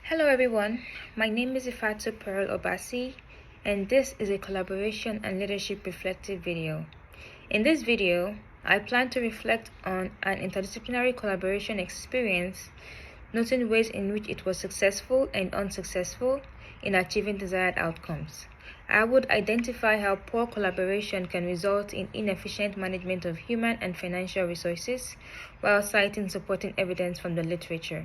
Hello everyone, my name is Ifatu Pearl Obasi, and this is a collaboration and leadership reflective video. In this video, I plan to reflect on an interdisciplinary collaboration experience, noting ways in which it was successful and unsuccessful in achieving desired outcomes. I would identify how poor collaboration can result in inefficient management of human and financial resources, while citing supporting evidence from the literature.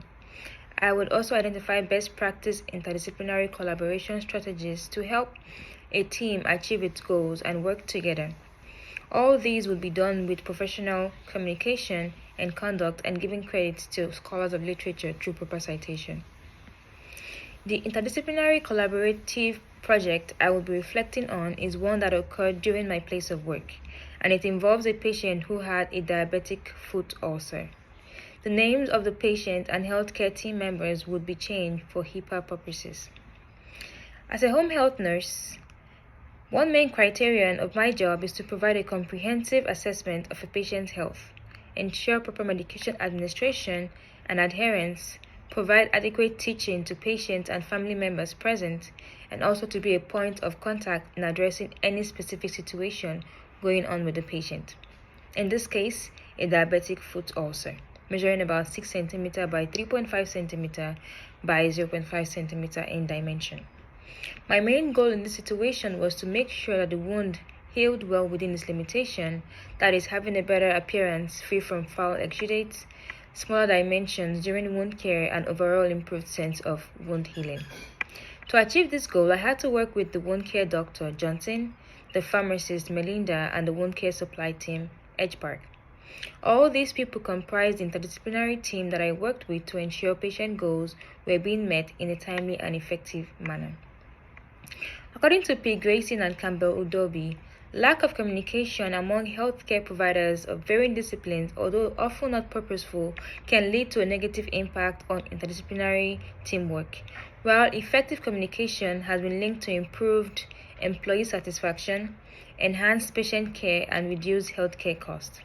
I would also identify best practice interdisciplinary collaboration strategies to help a team achieve its goals and work together. All these would be done with professional communication and conduct and giving credit to scholars of literature through proper citation. The interdisciplinary collaborative project I will be reflecting on is one that occurred during my place of work, and it involves a patient who had a diabetic foot ulcer. The names of the patient and healthcare team members would be changed for HIPAA purposes. As a home health nurse, one main criterion of my job is to provide a comprehensive assessment of a patient's health, ensure proper medication administration and adherence, provide adequate teaching to patients and family members present, and also to be a point of contact in addressing any specific situation going on with the patient. In this case, a diabetic foot ulcer, measuring about 6 cm by 3.5 cm by 0.5 cm in dimension. My main goal in this situation was to make sure that the wound healed well within its limitation, that is, having a better appearance free from foul exudates, smaller dimensions during wound care, and overall improved sense of wound healing. To achieve this goal, I had to work with the wound care doctor, Johnson, the pharmacist, Melinda, and the wound care supply team, Edgepark. All these people comprised the interdisciplinary team that I worked with to ensure patient goals were being met in a timely and effective manner. According to P. Grayson and Campbell Udobi, lack of communication among healthcare providers of varying disciplines, although often not purposeful, can lead to a negative impact on interdisciplinary teamwork, while effective communication has been linked to improved employee satisfaction, enhanced patient care, and reduced healthcare costs.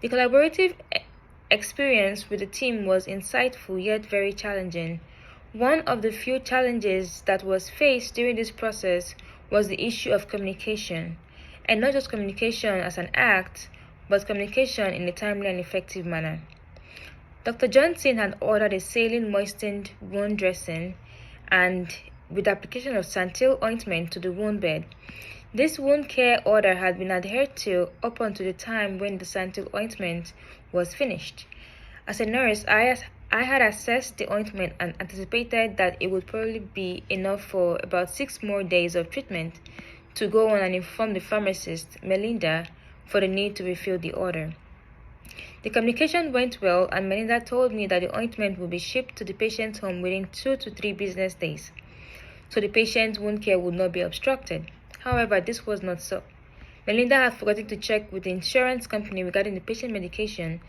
The collaborative experience with the team was insightful yet very challenging. One of the few challenges that was faced during this process was the issue of communication, and not just communication as an act, but communication in a timely and effective manner. Dr. Johnson had ordered a saline moistened wound dressing and with application of Santyl ointment to the wound bed. This wound care order had been adhered to up until the time when the Santyl ointment was finished. As a nurse, I had assessed the ointment and anticipated that it would probably be enough for about 6 more days of treatment to go on and inform the pharmacist, Melinda, for the need to refill the order. The communication went well, and Melinda told me that the ointment would be shipped to the patient's home within 2 to 3 business days, so the patient's wound care would not be obstructed. However, this was not so. Melinda had forgotten to check with the insurance company regarding the patient medication,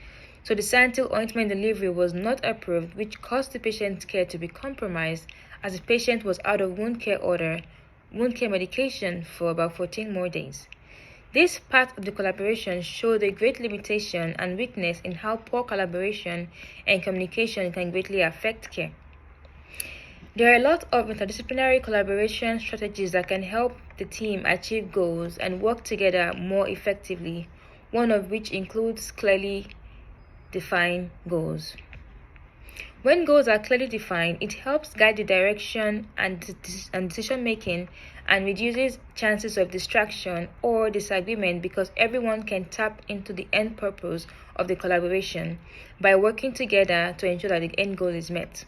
so the Santyl ointment delivery was not approved, which caused the patient's care to be compromised, as the patient was out of wound care medication for about 14 more days. This part of the collaboration showed a great limitation and weakness in how poor collaboration and communication can greatly affect care. There are a lot of interdisciplinary collaboration strategies that can help the team achieve goals and work together more effectively, one of which includes clearly defined goals. When goals are clearly defined, it helps guide the direction and decision making and reduces chances of distraction or disagreement, because everyone can tap into the end purpose of the collaboration by working together to ensure that the end goal is met.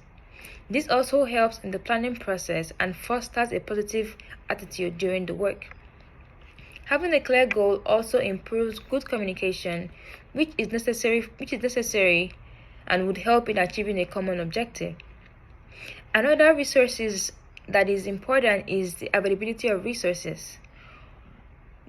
This also helps in the planning process and fosters a positive attitude during the work. Having a clear goal also improves good communication, which is necessary and would help in achieving a common objective. Another resources that is important is the availability of resources.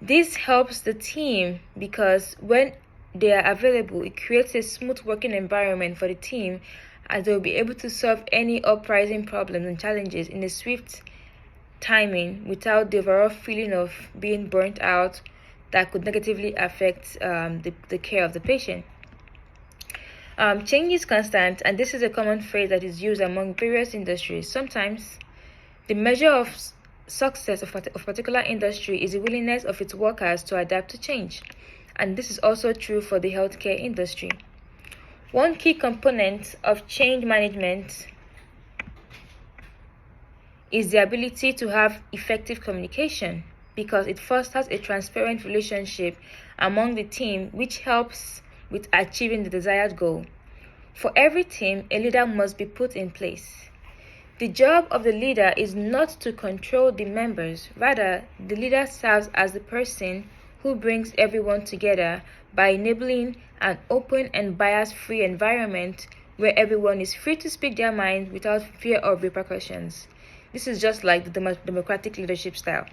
This helps the team because when they are available, it creates a smooth working environment for the team, as they will be able to solve any uprising problems and challenges in a swift timing without the overall feeling of being burnt out that could negatively affect the care of the patient. Change is constant, and this is a common phrase that is used among various industries. Sometimes, the measure of success of a particular industry is the willingness of its workers to adapt to change, and this is also true for the healthcare industry. One key component of change management is the ability to have effective communication, because it fosters a transparent relationship among the team, which helps with achieving the desired goal. For every team, a leader must be put in place. The job of the leader is not to control the members. Rather, the leader serves as the person who brings everyone together by enabling an open and bias-free environment where everyone is free to speak their mind without fear of repercussions. This is just like the democratic leadership style.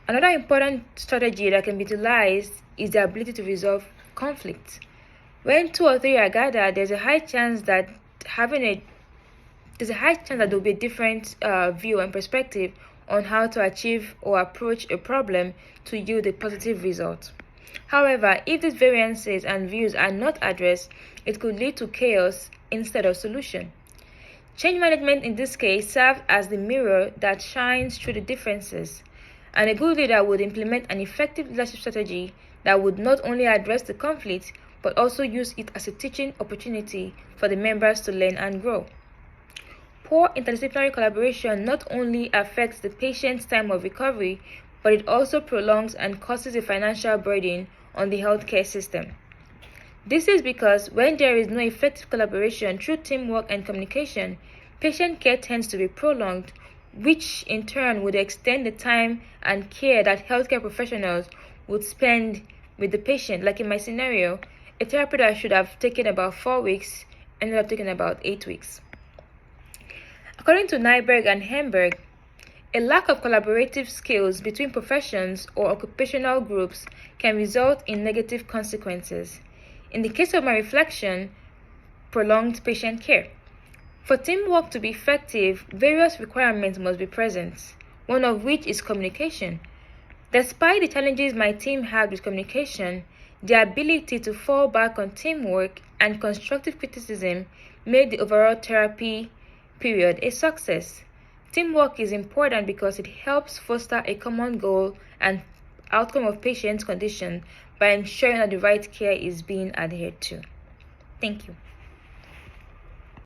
Another important strategy that can be utilized is the ability to resolve conflict. When 2 or 3 are gathered, there's a high chance that there will be a different view and perspective on how to achieve or approach a problem to yield a positive result. However, if these variances and views are not addressed, it could lead to chaos instead of solution. Change management in this case serves as the mirror that shines through the differences, and a good leader would implement an effective leadership strategy that would not only address the conflict, but also use it as a teaching opportunity for the members to learn and grow. Poor interdisciplinary collaboration not only affects the patient's time of recovery, but it also prolongs and causes a financial burden on the healthcare system. This is because when there is no effective collaboration through teamwork and communication, patient care tends to be prolonged, which in turn would extend the time and care that healthcare professionals would spend with the patient. Like in my scenario, a therapy that should have taken about 4 weeks ended up taking about 8 weeks. According to Nyberg and Hemberg, a lack of collaborative skills between professions or occupational groups can result in negative consequences. In the case of my reflection, prolonged patient care. For teamwork to be effective, various requirements must be present, one of which is communication. Despite the challenges my team had with communication, the ability to fall back on teamwork and constructive criticism made the overall therapy period a success. Teamwork is important because it helps foster a common goal and outcome of patient's condition by ensuring that the right care is being adhered to. Thank you.